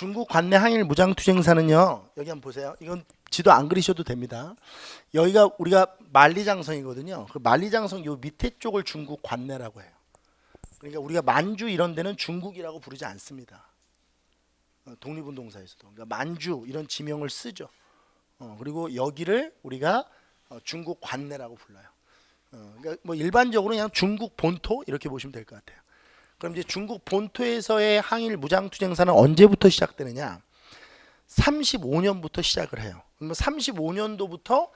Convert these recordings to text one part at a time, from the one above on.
중국 관내 항일 무장투쟁사는요. 여기 한번 보세요. 이건 지도 안 그리셔도 됩니다. 여기가 우리가 만리장성이거든요. 그 만리장성 요 밑에 쪽을 중국 관내라고 해요. 그러니까 우리가 만주 이런 데는 중국이라고 부르지 않습니다. 독립운동사에서도. 그러니까 만주 이런 지명을 쓰죠. 그리고 여기를 우리가 중국 관내라고 불러요. 그러니까 뭐 일반적으로 그냥 중국 본토 이렇게 보시면 될 것 같아요. 그럼 이제 중국 본토에서의 항일 무장투쟁사는 언제부터 시작되느냐? 35년부터 시작을 해요. 그러면 35년도부터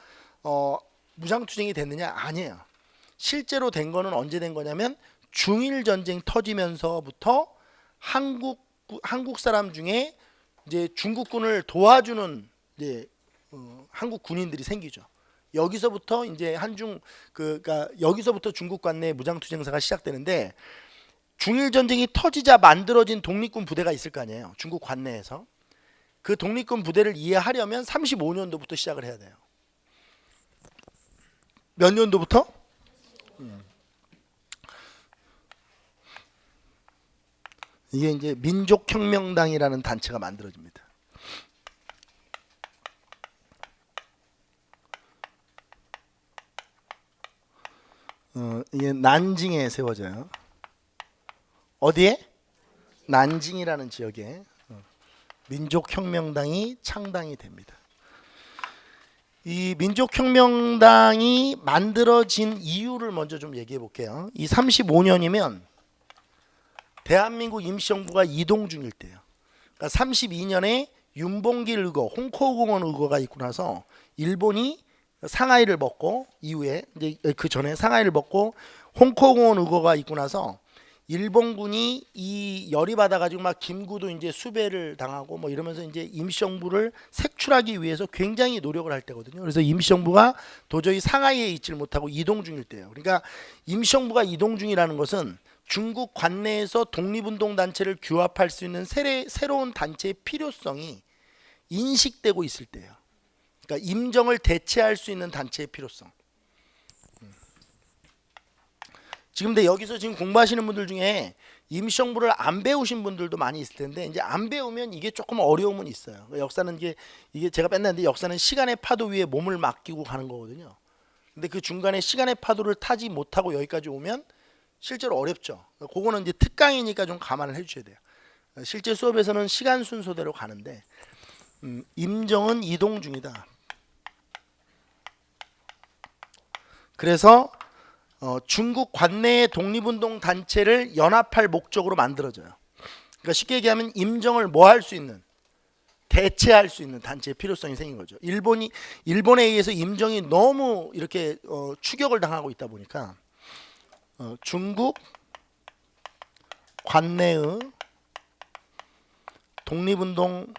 무장투쟁이 됐느냐? 아니에요. 실제로 된 거는 언제 된 거냐면 중일 전쟁 터지면서부터 한국 사람 중에 이제 중국군을 도와주는 이제 한국 군인들이 생기죠. 여기서부터 이제 그러니까 여기서부터 중국 관내 무장투쟁사가 시작되는데 중일 전쟁이 터지자 만들어진 독립군 부대가 있을 거 아니에요. 중국 관내에서. 그 독립군 부대를 이해하려면 35년도부터 시작을 해야 돼요. 몇 년도부터? 이게 이제 민족혁명당이라는 단체가 만들어집니다. 이게 난징에 세워져요. 어디에? 난징이라는 지역에 민족혁명당이 창당이 됩니다. 이 민족혁명당이 만들어진 이유를 먼저 좀 얘기해 볼게요. 이 35년이면 대한민국 임시정부가 이동 중일 때예요. 그러니까 32년에 윤봉길 의거, 홍코공원 의거가 있고 나서 일본이 상하이를 먹고 이후에 이제 그 전에 상하이를 먹고 홍코공원 의거가 있고 나서 일본군이 이 열이 받아가지고 막 김구도 이제 수배를 당하고 뭐 이러면서 이제 임시정부를 색출하기 위해서 굉장히 노력을 할 때거든요. 그래서 임시정부가 도저히 상하이에 있지를 못하고 이동 중일 때예요. 그러니까 임시정부가 이동 중이라는 것은 중국 관내에서 독립운동 단체를 규합할 수 있는 새로운 단체의 필요성이 인식되고 있을 때예요. 그러니까 임정을 대체할 수 있는 단체의 필요성. 근데 여기서 지금 공부하시는 분들 중에 임시정부를 안 배우신 분들도 많이 있을 텐데 이제 안 배우면 이게 조금 어려움은 있어요. 역사는 이게 제가 뺐는데 역사는 시간의 파도 위에 몸을 맡기고 가는 거거든요. 근데 그 중간에 시간의 파도를 타지 못하고 여기까지 오면 실제로 어렵죠. 그거는 이제 특강이니까 좀 감안을 해주셔야 돼요. 실제 수업에서는 시간 순서대로 가는데 임정은 이동 중이다. 그래서 중국 관내의 독립운동 단체를 연합할 목적으로 만들어져요. 그러니까 쉽게 얘기하면 임정을 뭐 할 수 있는, 대체할 수 있는 단체의 필요성이 생긴 거죠. 일본에 의해서 임정이 너무 이렇게 추격을 당하고 있다 보니까 중국 관내의 독립운동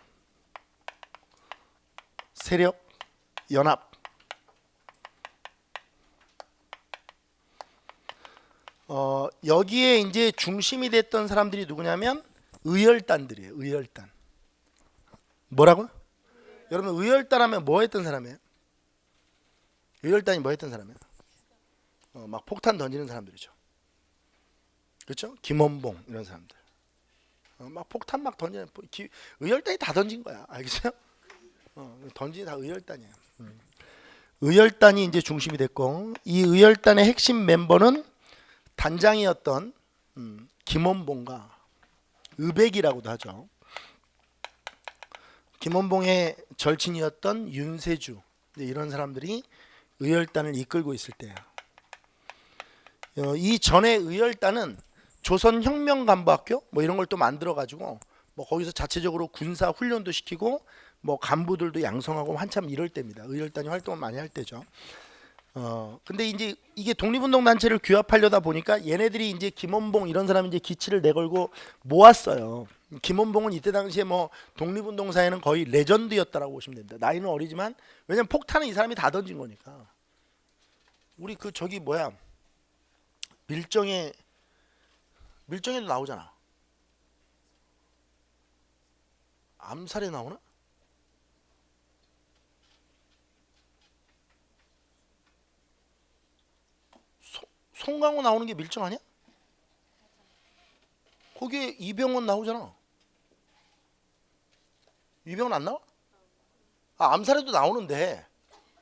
세력 연합 여기에 이제 중심이 됐던 사람들이 누구냐면 의열단들이에요. 의열단. 뭐라고요? 여러분 의열단 하면 뭐 했던 사람이에요? 의열단이 뭐 했던 사람이에요? 막 폭탄 던지는 사람들이죠. 그렇죠? 김원봉 이런 사람들. 막 폭탄 막 던지는 의열단이 다 던진 거야. 알겠어요? 던지는 다 의열단이에요. 의열단이 이제 중심이 됐고 이 의열단의 핵심 멤버는 단장이었던 김원봉과 의백이라고도 하죠. 김원봉의 절친이었던 윤세주 이런 사람들이 의열단을 이끌고 있을 때예요. 이 전에 의열단은 조선혁명간부학교 뭐 이런 걸 또 만들어 가지고 뭐 거기서 자체적으로 군사 훈련도 시키고 뭐 간부들도 양성하고 한참 이럴 때입니다. 의열단이 활동을 많이 할 때죠. 근데 이제 이게 독립운동 단체를 규합하려다 보니까 얘네들이 이제 김원봉 이런 사람이 이제 기치를 내걸고 모았어요. 김원봉은 이때 당시에 뭐 독립운동사에는 거의 레전드였다라고 보시면 됩니다. 나이는 어리지만 왜냐면 폭탄은 이 사람이 다 던진 거니까. 우리 그 저기 뭐야 밀정에도 나오잖아. 암살에 나오나? 송강호 나오는 게 밀정 아니야? 거기에 이병헌 나오잖아. 이병헌 안 나와? 아, 암살에도 나오는데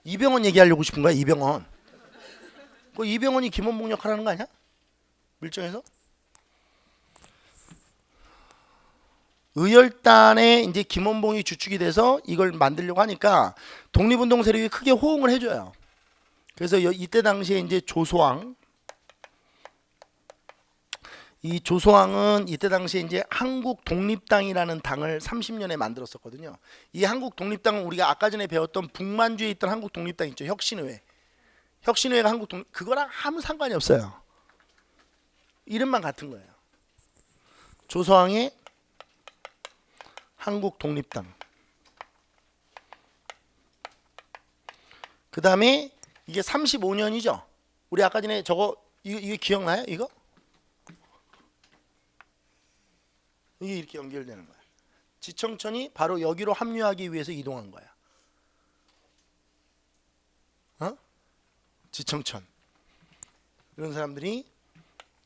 이병헌 얘기하려고 싶은 거야. 이병헌. 그 이병헌이 김원봉 역할하는 거 아니야? 밀정에서? 의열단에 이제 김원봉이 주축이 돼서 이걸 만들려고 하니까 독립운동 세력이 크게 호응을 해줘요. 그래서 이때 당시에 이제 조소왕, 이 조소왕은 이때 당시에 이제 한국독립당이라는 당을 30년에 만들었었거든요. 이 한국독립당은 우리가 아까 전에 배웠던 북만주에 있던 한국독립당 있죠. 혁신의회. 혁신의회가 한국독립, 그거랑 아무 상관이 없어요. 이름만 같은 거예요. 조소왕의 한국독립당. 그 다음에 이게 35년이죠. 우리 아까 전에 저거 이거 기억나요? 이거? 이게 이렇게 연결되는 거야. 지청천이 바로 여기로 합류하기 위해서 이동한 거야. 어? 지청천. 이런 사람들이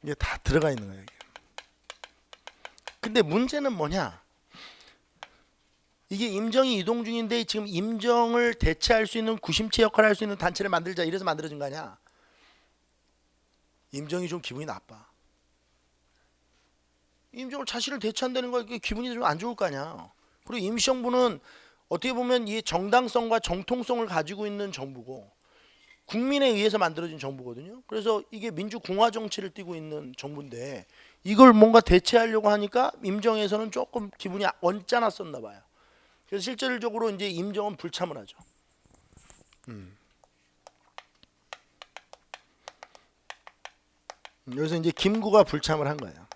이게 다 들어가 있는 거야. 근데 문제는 뭐냐? 이게 임정이 이동 중인데 지금 임정을 대체할 수 있는 구심체 역할을 할 수 있는 단체를 만들자 이래서 만들어진 거 아니야? 임정이 좀 기분이 나빠. 임정을 자신을 대체한다는 거 기분이 좀 안 좋을 거 아니야. 그리고 임시정부는 어떻게 보면 이 정당성과 정통성을 가지고 있는 정부고 국민에 의해서 만들어진 정부거든요. 그래서 이게 민주공화 정치를 띠고 있는 정부인데 이걸 뭔가 대체하려고 하니까 임정에서는 조금 기분이 언짢았었나 봐요. 그래서 실질적으로 이제 임정은 불참을 하죠. 여기서 이제 김구가 불참을 한 거예요.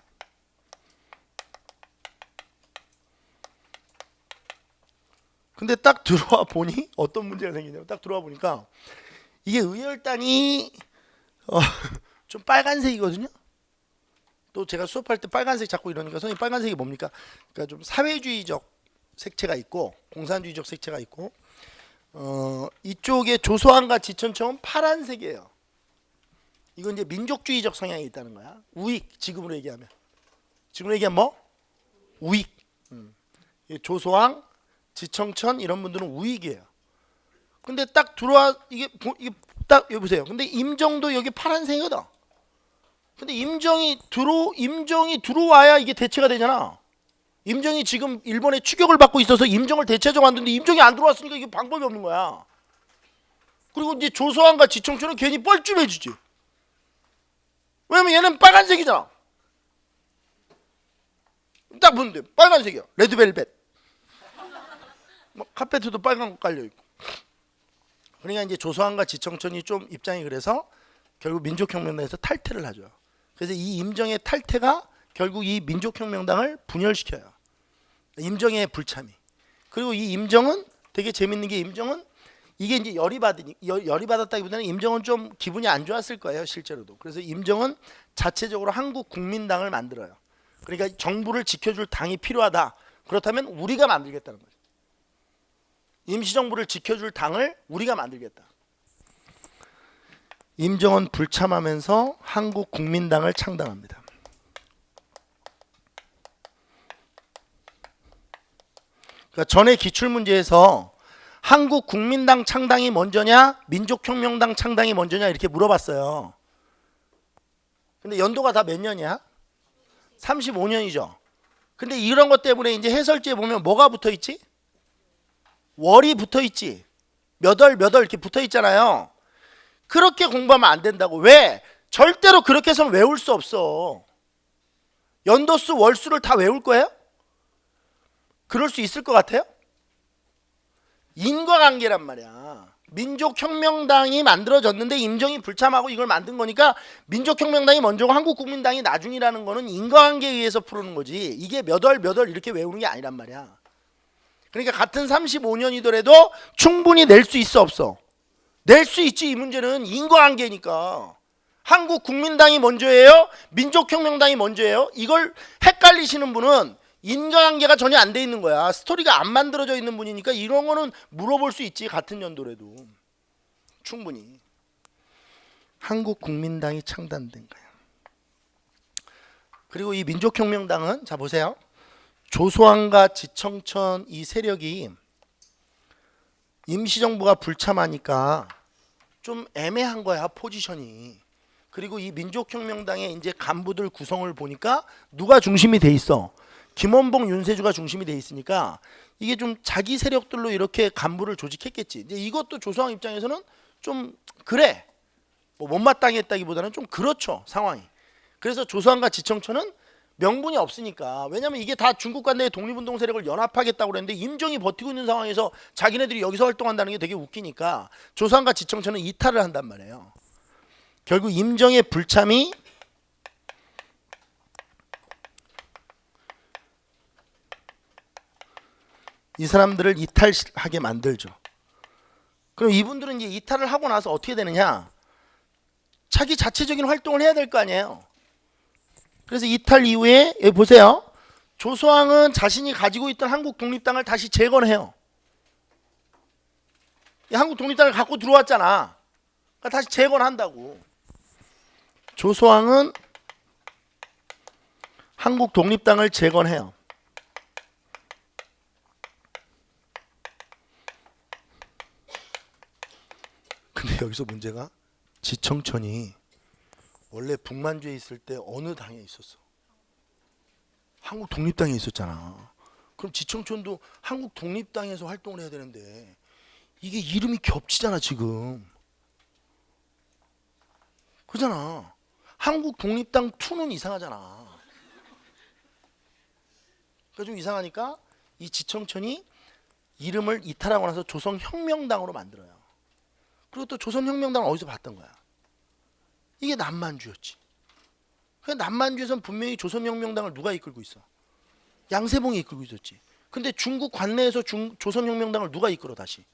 근데 딱 들어와 보니 어떤 문제가 생기냐면 딱 들어와 보니까 이게 의열단이 좀 빨간색이거든요. 또 제가 수업할 때 빨간색 자꾸 이러니까 선생님 빨간색이 뭡니까? 그러니까 좀 사회주의적 색채가 있고 공산주의적 색채가 있고 이쪽에 조소왕과 지천청은 파란색이에요. 이건 이제 민족주의적 성향이 있다는 거야. 우익 지금으로 얘기하면 뭐? 우익. 조소왕, 지청천 이런 분들은 우익이에요. 근데 딱 들어와 이게 딱 여기 보세요. 근데 임정도 여기 파란색이거든. 근데 임정이 들어와야 이게 대체가 되잖아. 임정이 지금 일본의 추격을 받고 있어서 임정을 대체적으로 만드는데 임정이 안 들어왔으니까 이게 방법이 없는 거야. 그리고 이제 조소왕과 지청천은 괜히 뻘쭘해지지. 왜냐면 얘는 빨간색이잖아. 딱 보는데 빨간색이야. 레드벨벳. 뭐 카페트도 빨간 거 깔려 있고. 그러니까 이제 조소왕과 지청천이 좀 입장이 그래서 결국 민족혁명당에서 탈퇴를 하죠. 그래서 이 임정의 탈퇴가 결국 이 민족혁명당을 분열시켜요. 임정의 불참이. 그리고 이 임정은 되게 재밌는 게 임정은 이게 이제 열이 받았다기보다는 임정은 좀 기분이 안 좋았을 거예요, 실제로도. 그래서 임정은 자체적으로 한국국민당을 만들어요. 그러니까 정부를 지켜줄 당이 필요하다. 그렇다면 우리가 만들겠다는 거죠. 임시정부를 지켜줄 당을 우리가 만들겠다. 임정은 불참하면서 한국국민당을 창당합니다. 그러니까 전에 기출문제에서 한국국민당 창당이 먼저냐 민족혁명당 창당이 먼저냐 이렇게 물어봤어요. 근데 연도가 다 몇 년이야? 35년이죠. 근데 이런 것 때문에 이제 해설지에 보면 뭐가 붙어있지? 월이 붙어있지. 몇 월 이렇게 붙어있잖아요. 그렇게 공부하면 안 된다고. 왜? 절대로 그렇게 해서는 외울 수 없어. 연도수 월수를 다 외울 거예요? 그럴 수 있을 것 같아요? 인과관계란 말이야. 민족혁명당이 만들어졌는데 임정이 불참하고 이걸 만든 거니까 민족혁명당이 먼저고 한국국민당이 나중이라는 거는 인과관계에 의해서 푸는 거지. 이게 몇 월 이렇게 외우는 게 아니란 말이야. 그러니까 같은 35년이더라도 충분히 낼 수 있어 없어? 낼 수 있지. 이 문제는 인과관계니까. 한국국민당이 먼저예요? 민족혁명당이 먼저예요? 이걸 헷갈리시는 분은 인과관계가 전혀 안 돼 있는 거야. 스토리가 안 만들어져 있는 분이니까 이런 거는 물어볼 수 있지. 같은 연도라도 충분히. 한국국민당이 창단된 거야. 그리고 이 민족혁명당은 자 보세요. 조소왕과 지청천 이 세력이 임시정부가 불참하니까 좀 애매한 거야, 포지션이. 그리고 이 민족혁명당의 이제 간부들 구성을 보니까 누가 중심이 돼 있어? 김원봉, 윤세주가 중심이 돼 있으니까 이게 좀 자기 세력들로 이렇게 간부를 조직했겠지. 이제 이것도 조소왕 입장에서는 좀 그래. 뭐 못마땅했다기보다는 좀 그렇죠, 상황이. 그래서 조소왕과 지청천은 명분이 없으니까. 왜냐면 이게 다 중국 관내의 독립운동 세력을 연합하겠다고 그랬는데 임정이 버티고 있는 상황에서 자기네들이 여기서 활동한다는 게 되게 웃기니까 조소왕과 지청천은 이탈을 한단 말이에요. 결국 임정의 불참이 이 사람들을 이탈하게 만들죠. 그럼 이분들은 이제 이탈을 하고 나서 어떻게 되느냐? 자기 자체적인 활동을 해야 될 거 아니에요. 그래서 이탈 이후에 여기 보세요. 조소왕은 자신이 가지고 있던 한국 독립당을 다시 재건해요. 이 한국 독립당을 갖고 들어왔잖아. 그러니까 다시 재건한다고. 조소왕은 한국 독립당을 재건해요. 근데 여기서 문제가 지청천이 원래 북만주에 있을 때 어느 당에 있었어? 한국 독립당에 있었잖아. 그럼 지청천도 한국 독립당에서 활동을 해야 되는데 이게 이름이 겹치잖아 지금. 그잖아. 한국 독립당 2는 이상하잖아. 그러니까 좀 이상하니까 이 지청천이 이름을 이탈하고 나서 조선혁명당으로 만들어요. 그리고 또 조선혁명당은 어디서 봤던 거야? 이게 남만주였지. 그러니까 남만주에서는 분명히 조선혁명당을 누가 이끌고 있어? 양세봉이 이끌고 있었지. 근데 중국 관내에서 조선혁명당을 누가 이끌어 다시?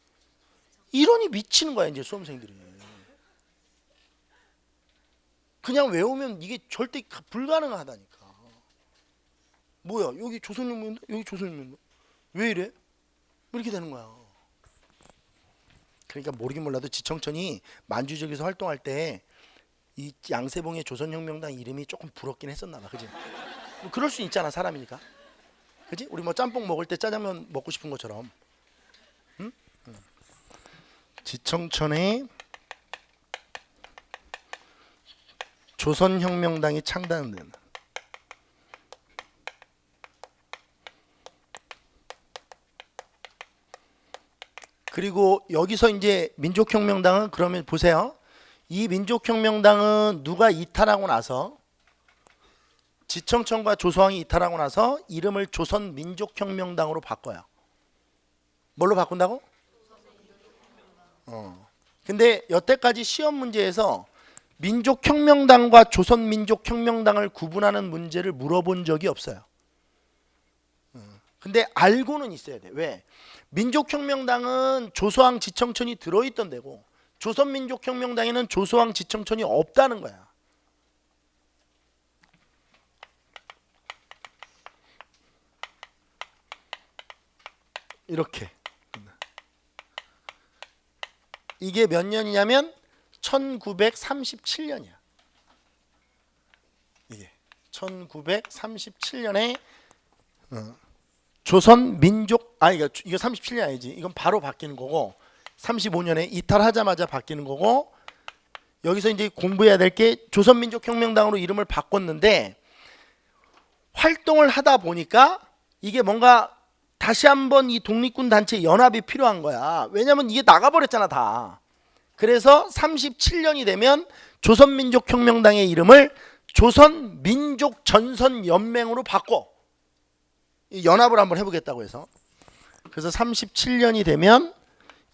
이론이 미치는 거야 이제 수험생들이. 그냥 외우면 이게 절대 불가능하다니까. 뭐야 여기 조선혁명당 여기 조선혁명당 왜 이래? 이렇게 되는 거야. 그러니까 모르긴 몰라도 지청천이 만주 지역에서 활동할 때 이 양세봉의 조선혁명당 이름이 조금 부럽긴 했었나 봐. 그지? 뭐 그럴 수 있잖아 사람이니까. 그지? 우리 뭐 짬뽕 먹을 때 짜장면 먹고 싶은 것처럼. 응? 지청천의 조선혁명당이 창단된. 그리고 여기서 이제 민족혁명당은 그러면 보세요. 이 민족혁명당은 누가 이탈하고 나서 지청천과 조소왕이 이탈하고 나서 이름을 조선민족혁명당으로 바꿔요. 뭘로 바꾼다고? 근데 여태까지 시험 문제에서 민족혁명당과 조선민족혁명당을 구분하는 문제를 물어본 적이 없어요. 근데 알고는 있어야 돼. 왜? 민족혁명당은 조소왕 지청천이 들어있던 데고 조선민족혁명당에는 조소왕 지청천이 없다는 거야. 이렇게. 이게 몇 년이냐면 1937년이야. 이게 1937년에 조선민족 이거 37년 아니지. 이건 바로 바뀌는 거고 35년에 이탈하자마자 바뀌는 거고 여기서 이제 공부해야 될 게 조선민족혁명당으로 이름을 바꿨는데 활동을 하다 보니까 이게 뭔가 다시 한번 이 독립군 단체 연합이 필요한 거야. 왜냐면 이게 나가버렸잖아 다. 그래서 37년이 되면 조선민족혁명당의 이름을 조선민족전선연맹으로 바꿔. 이 연합을 한번 해보겠다고 해서. 그래서 37년이 되면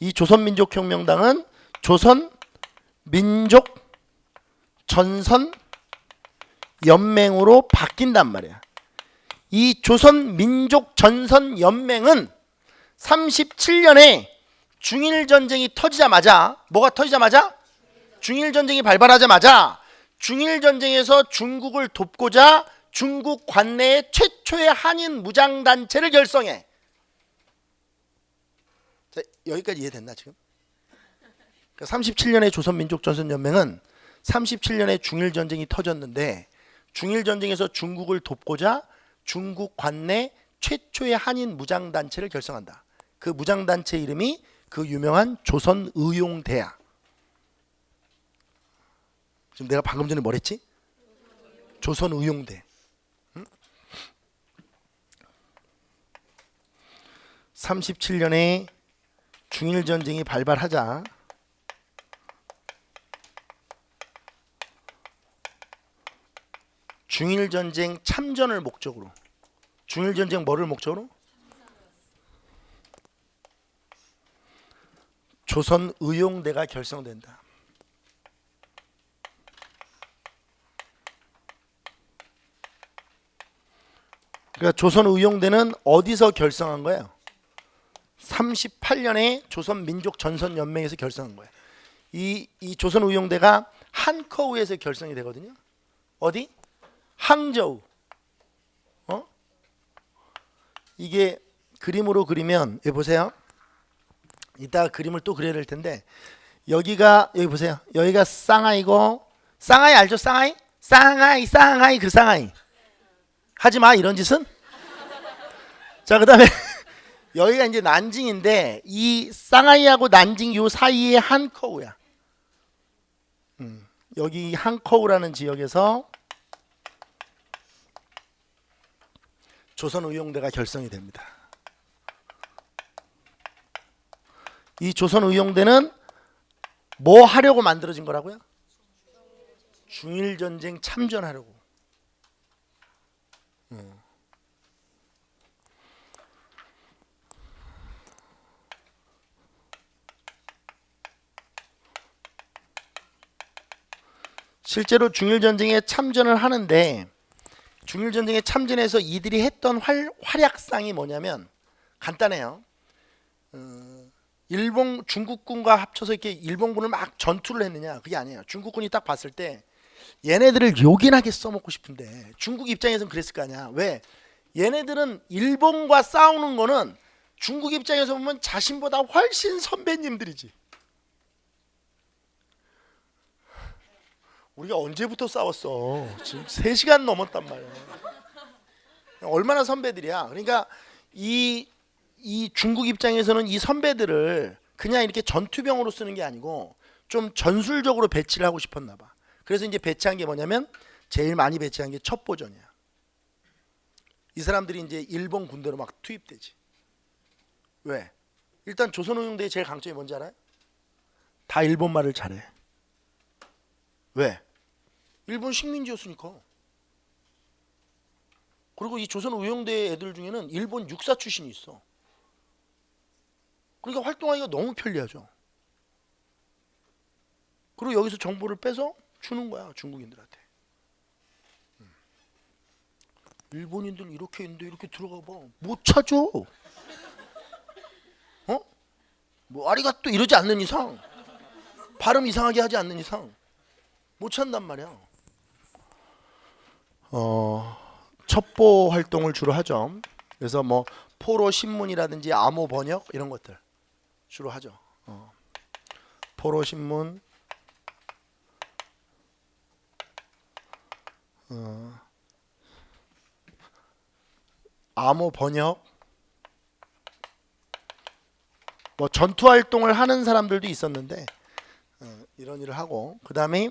이 조선민족혁명당은 조선민족전선연맹으로 바뀐단 말이야. 이 조선민족전선연맹은 37년에 중일전쟁이 터지자마자 뭐가 터지자마자? 중일전쟁이 발발하자마자 중일전쟁에서 중국을 돕고자 중국 관내의 최초의 한인 무장단체를 결성해. 자, 여기까지 이해됐나 지금? 그러니까 37년에 조선민족전선연맹은 37년에 중일전쟁이 터졌는데 중일전쟁에서 중국을 돕고자 중국 관내 최초의 한인 무장단체를 결성한다. 그 무장단체 이름이 그 유명한 조선의용대야. 지금 내가 방금 전에 뭐랬지? 조선의용대. 37년에 중일전쟁이 발발하자 중일전쟁 참전을 목적으로, 중일전쟁 뭐를 목적으로? 조선의용대가 결성된다. 그러니까 조선의용대는 어디서 결성한 거예요? 38년에 조선민족전선연맹에서 결성한 거예요. 이 조선의용대가 한커우에서 결성이 되거든요. 어디? 항저우. 이게 그림으로 그리면 여기 보세요. 이따 그림을 또 그려야 될 텐데 여기가 여기 보세요. 여기가 상하이고, 상하이 알죠? 상하이? 상하이 그 상하이. 하지 마 이런 짓은. 자, 그다음에 여기가 이제 난징인데 이 상하이하고 난징 요 사이에 한커우야. 여기 한커우라는 지역에서 조선의용대가 결성이 됩니다. 이 조선의용대는 뭐 하려고 만들어진 거라고요? 중일전쟁 참전하려고. 실제로 중일전쟁에 참전을 하는데 중일전쟁에 참전해서 이들이 했던 활약상이 뭐냐면 간단해요. 일본 중국군과 합쳐서 이렇게 일본군을 막 전투를 했느냐? 그게 아니에요. 중국군이 딱 봤을 때 얘네들을 요긴하게 써먹고 싶은데 중국 입장에서는 그랬을 거 아니야. 왜? 얘네들은 일본과 싸우는 거는 중국 입장에서 보면 자신보다 훨씬 선배님들이지. 우리가 언제부터 싸웠어? 지금 3시간 넘었단 말이야. 얼마나 선배들이야. 그러니까 이 중국 입장에서는 이 선배들을 그냥 이렇게 전투병으로 쓰는 게 아니고 좀 전술적으로 배치를 하고 싶었나 봐. 그래서 이제 배치한 게 뭐냐면 제일 많이 배치한 게 첩보전이야. 이 사람들이 이제 일본 군대로 막 투입되지. 왜? 일단 조선의용대의 제일 강점이 뭔지 알아요? 다 일본말을 잘해. 왜? 일본 식민지였으니까. 그리고 이 조선의용대 애들 중에는 일본 육사 출신이 있어. 그러니까 활동하기가 너무 편리하죠. 그리고 여기서 정보를 빼서 주는 거야 중국인들한테. 일본인들 이렇게 있는데 이렇게 들어가 봐. 못 찾아. 뭐 아리가또 이러지 않는 이상, 발음 이상하게 하지 않는 이상 못 찾는단 말이야. 첩보 활동을 주로 하죠. 그래서 뭐 포로 신문이라든지 암호 번역 이런 것들 주로 하죠. 포로 신문, 암호 번역, 뭐 전투 활동을 하는 사람들도 있었는데 이런 일을 하고, 그 다음에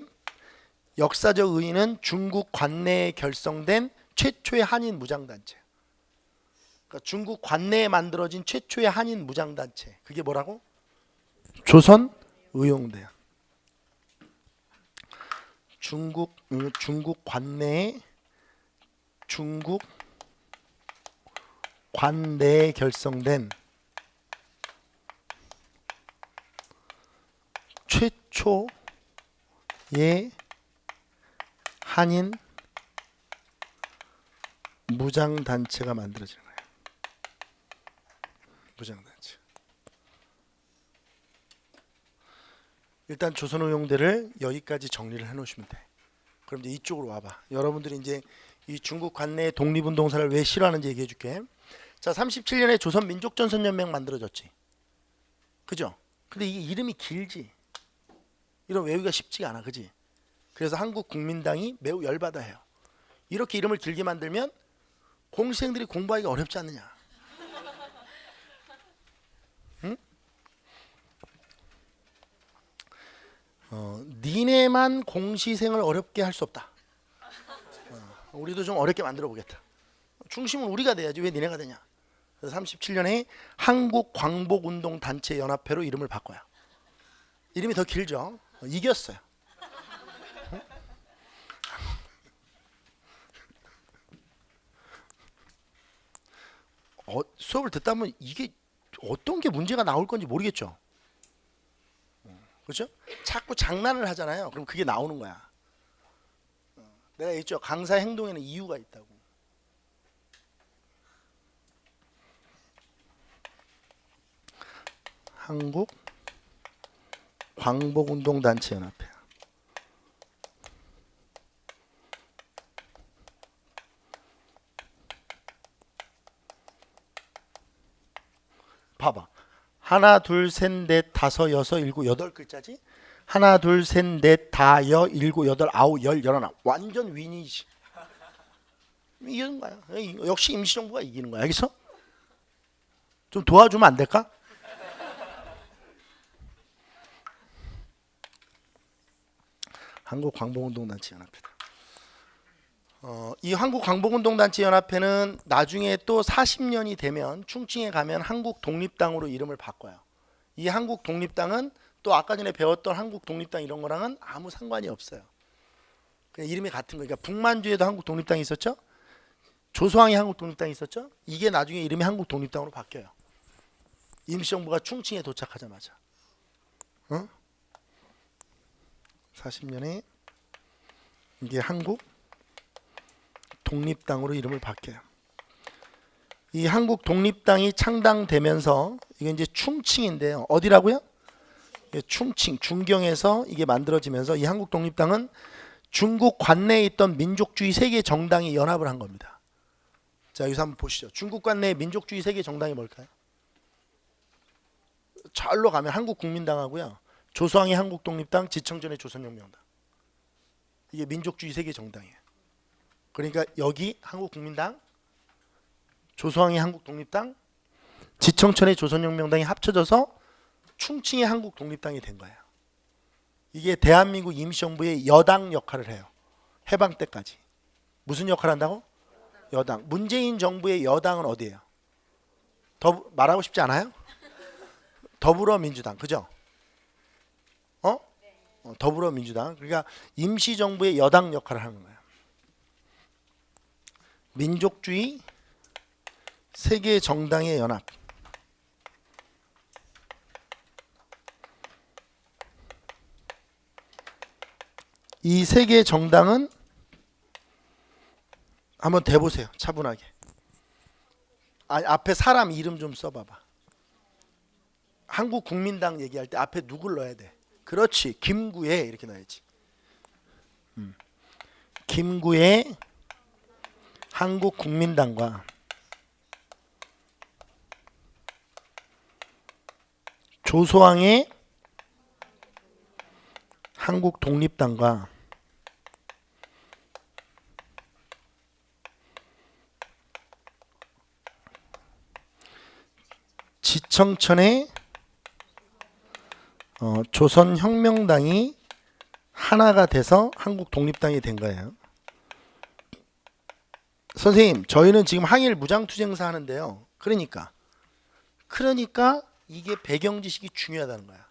역사적 의의는 중국 관내에 결성된 최초의 한인 무장단체. 그러니까 중국 관내에 만들어진 최초의 한인 무장단체. 그게 뭐라고? 조선의용대야. 중국 관내에 결성된 최초의 한인 무장단체가 만들어지는 거예요. 무장단체. 일단 조선의용대를 여기까지 정리를 해놓으시면 돼. 그럼 이제 이쪽으로 와봐. 여러분들이 이제 이 중국 관내 독립운동사를 왜 싫어하는지 얘기해줄게. 자, 37년에 조선민족전선연맹 만들어졌지. 그죠? 근데 이게 이름이 길지. 이런 외우기가 쉽지가 않아, 그지? 그래서 한국국민당이 매우 열받아해요. 이렇게 이름을 길게 만들면 공시생들이 공부하기가 어렵지 않느냐? 응? 니네만 공시생을 어렵게 할 수 없다. 우리도 좀 어렵게 만들어 보겠다. 중심은 우리가 돼야지 왜 니네가 되냐? 그래서 37년에 한국광복운동단체연합회로 이름을 바꿔요. 이름이 더 길죠? 이겼어요. 수업을 듣다 보면 이게 어떤 게 문제가 나올 건지 모르겠죠. 그렇죠? 자꾸 장난을 하잖아요. 그럼 그게 나오는 거야. 내가 얘기했죠. 강사 행동에는 이유가 있다고. 한국 광복운동단체연합회. 봐봐. 하나, 둘, 셋, 넷, 다섯, 여섯, 일곱, 여덟 글자지? 하나, 둘, 셋, 넷, 다, 여, 일곱, 여덟, 아홉, 열, 열하나. 완전 윈이지. 이기는 거야. 역시 임시정부가 이기는 거야. 알겠어? 좀 도와주면 안 될까? 한국광복운동단체연합회다. 이 한국광복운동단체연합회는 나중에 또 40년이 되면 충칭에 가면 한국독립당으로 이름을 바꿔요. 이 한국독립당은 또 아까 전에 배웠던 한국독립당 이런 거랑은 아무 상관이 없어요. 그냥 이름이 같은 거니까. 북만주에도 한국독립당이 있었죠. 조소왕이 한국독립당이 있었죠. 이게 나중에 이름이 한국독립당으로 바뀌어요. 임시정부가 충칭에 도착하자마자. 40년에 이게 한국 독립당으로 이름을 바뀌어요. 이 한국 독립당이 창당되면서 이게 이제 충칭인데요. 어디라고요? 충칭, 중경에서 이게 만들어지면서 이 한국 독립당은 중국 관내에 있던 민족주의 세계 정당이 연합을 한 겁니다. 자, 여기서 한번 보시죠. 중국 관내의 민족주의 세계 정당이 뭘까요? 절로 가면 한국국민당하고요. 조소왕이 한국독립당, 지청전의 조선혁명당. 이게 민족주의 세계 정당이에요. 그러니까 여기 한국국민당, 조소왕이 한국독립당, 지청천의 조선혁명당이 합쳐져서 충칭의 한국독립당이 된 거예요. 이게 대한민국 임시정부의 여당 역할을 해요. 해방 때까지. 무슨 역할을 한다고? 여당. 문재인 정부의 여당은 어디예요? 말하고 싶지 않아요? 더불어민주당. 그죠? 더불어민주당. 그러니까 임시정부의 여당 역할을 하는 거예요. 민족주의 세계 정당의 연합. 이 세계 정당은 한번 대보세요. 차분하게. 앞에 사람 이름 좀 써봐봐. 한국국민당 얘기할 때 앞에 누굴 넣어야 돼? 그렇지. 김구애 이렇게 넣어야지. 김구애 한국국민당과 조소왕의 한국독립당과 지청천의 조선혁명당이 하나가 돼서 한국독립당이 된 거예요. 선생님, 저희는 지금 항일 무장투쟁사 하는데요. 그러니까 이게 배경 지식이 중요하다는 거야.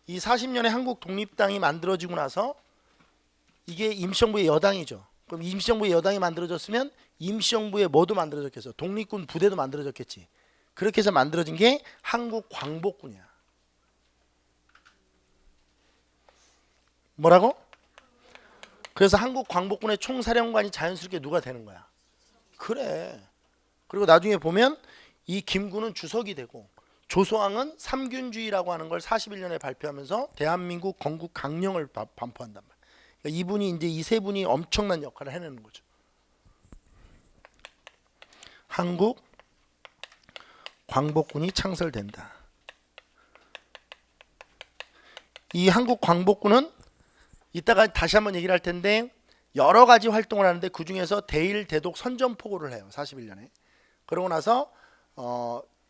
이 40년에 한국독립당이 만들어지고 나서 이게 임시정부의 여당이죠. 그럼 임시정부의 여당이 만들어졌으면 임시정부의 뭐도 만들어졌겠어? 독립군 부대도 만들어졌겠지. 그렇게 해서 만들어진 게 한국광복군이야. 뭐라고? 그래서 한국광복군의 총사령관이 자연스럽게 누가 되는 거야? 그래. 그리고 나중에 보면 이 김구는 주석이 되고 조소왕은 삼균주의라고 하는 걸 41년에 발표하면서 대한민국 건국 강령을 반포한단 말이야. 그러니까 이분이 이제 이 세 분이 엄청난 역할을 해내는 거죠. 한국 광복군이 창설된다. 이 한국 광복군은 이따가 다시 한번 얘기를 할 텐데 여러 가지 활동을 하는데 그 중에서 대일 대독 선전포고를 해요. 41년에. 그러고 나서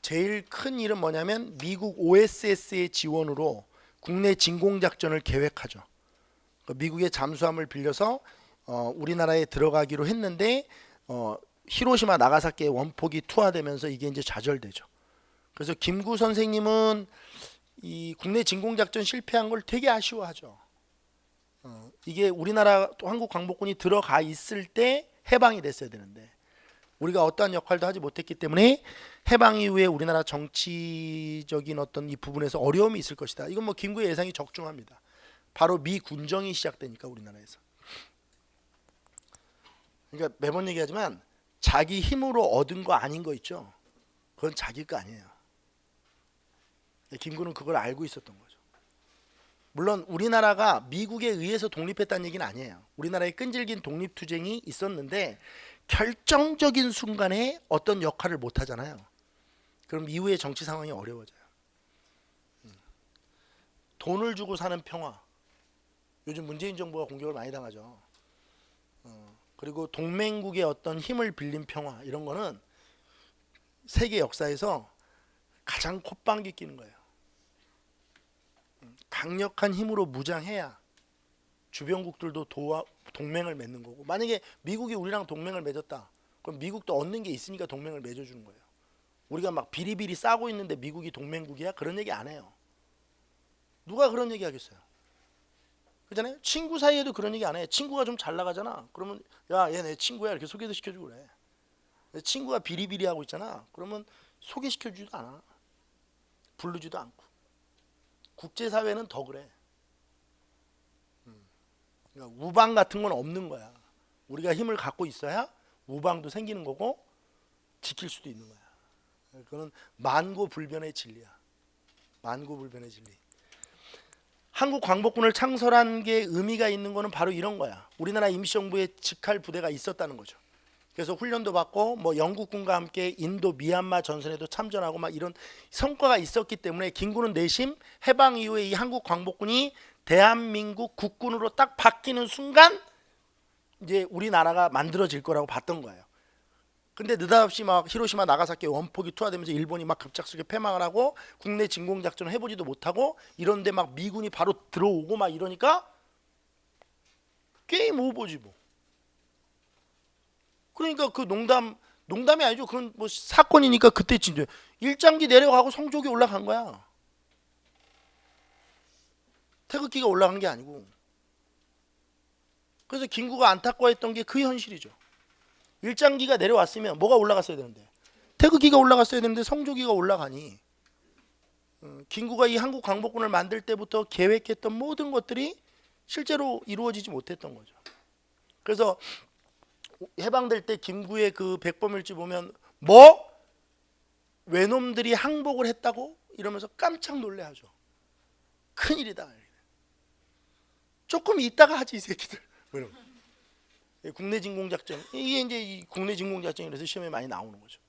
제일 큰 일은 뭐냐면 미국 OSS의 지원으로 국내 진공작전을 계획하죠. 미국의 잠수함을 빌려서 우리나라에 들어가기로 했는데 히로시마 나가사키의 원폭이 투하되면서 이게 이제 좌절되죠. 그래서 김구 선생님은 이 국내 진공작전 실패한 걸 되게 아쉬워하죠. 이게 우리나라 한국 광복군이 들어가 있을 때 해방이 됐어야 되는데 우리가 어떠한 역할도 하지 못했기 때문에 해방 이후에 우리나라 정치적인 어떤 이 부분에서 어려움이 있을 것이다. 이건 뭐 김구의 예상이 적중합니다. 바로 미 군정이 시작되니까 우리나라에서. 그러니까 매번 얘기하지만 자기 힘으로 얻은 거 아닌 거 있죠. 그건 자기 거 아니에요. 김구는 그걸 알고 있었던 거죠. 물론 우리나라가 미국에 의해서 독립했다는 얘기는 아니에요. 우리나라에 끈질긴 독립투쟁이 있었는데 결정적인 순간에 어떤 역할을 못 하잖아요. 그럼 이후의 정치 상황이 어려워져요. 돈을 주고 사는 평화. 요즘 문재인 정부가 공격을 많이 당하죠. 그리고 동맹국의 어떤 힘을 빌린 평화 이런 거는 세계 역사에서 가장 콧방귀 끼는 거예요. 강력한 힘으로 무장해야 주변국들도 동맹을 맺는 거고, 만약에 미국이 우리랑 동맹을 맺었다 그럼 미국도 얻는 게 있으니까 동맹을 맺어주는 거예요. 우리가 막 비리비리 싸고 있는데 미국이 동맹국이야? 그런 얘기 안 해요. 누가 그런 얘기 하겠어요? 그렇잖아요. 친구 사이에도 그런 얘기 안 해. 친구가 좀 잘 나가잖아. 그러면 야, 얘 내 친구야 이렇게 소개도 시켜주고 그래. 내 친구가 비리비리 하고 있잖아. 그러면 소개시켜주지도 않아. 부르지도 않고. 국제사회는 더 그래. 그러니까 우방 같은 건 없는 거야. 우리가 힘을 갖고 있어야 우방도 생기는 거고 지킬 수도 있는 거야. 그거는 만고불변의 진리야. 만고불변의 진리. 한국 광복군을 창설한 게 의미가 있는 거는 바로 이런 거야. 우리나라 임시정부에 직할 부대가 있었다는 거죠. 그래서 훈련도 받고 뭐 영국군과 함께 인도 미얀마 전선에도 참전하고 막 이런 성과가 있었기 때문에 김구는 내심 해방 이후에 이 한국 광복군이 대한민국 국군으로 딱 바뀌는 순간 이제 우리나라가 만들어질 거라고 봤던 거예요. 근데 느닷없이 막 히로시마 나가사키 원폭이 투하되면서 일본이 막 급작스럽게 패망을 하고 국내 진공작전을 해보지도 못하고 이런데 막 미군이 바로 들어오고 막 이러니까 게임 오버지 뭐. 그러니까 그 농담이 아니죠. 그건 뭐 사건이니까 그때 진짜 일장기 내려가고 성족이 올라간 거야. 태극기가 올라간 게 아니고. 그래서 김구가 안타까워했던 게 그 현실이죠. 일장기가 내려왔으면 뭐가 올라갔어야 되는데 태극기가 올라갔어야 되는데 성조기가 올라가니 김구가 이 한국 광복군을 만들 때부터 계획했던 모든 것들이 실제로 이루어지지 못했던 거죠. 그래서 해방될 때 김구의 그 백범일지 보면 뭐 외놈들이 항복을 했다고 이러면서 깜짝 놀래하죠. 큰일이다. 조금 있다가 하지 이 새끼들. 국내 진공작전, 이게 이제 이 국내 진공작전이라서 시험에 많이 나오는 거죠.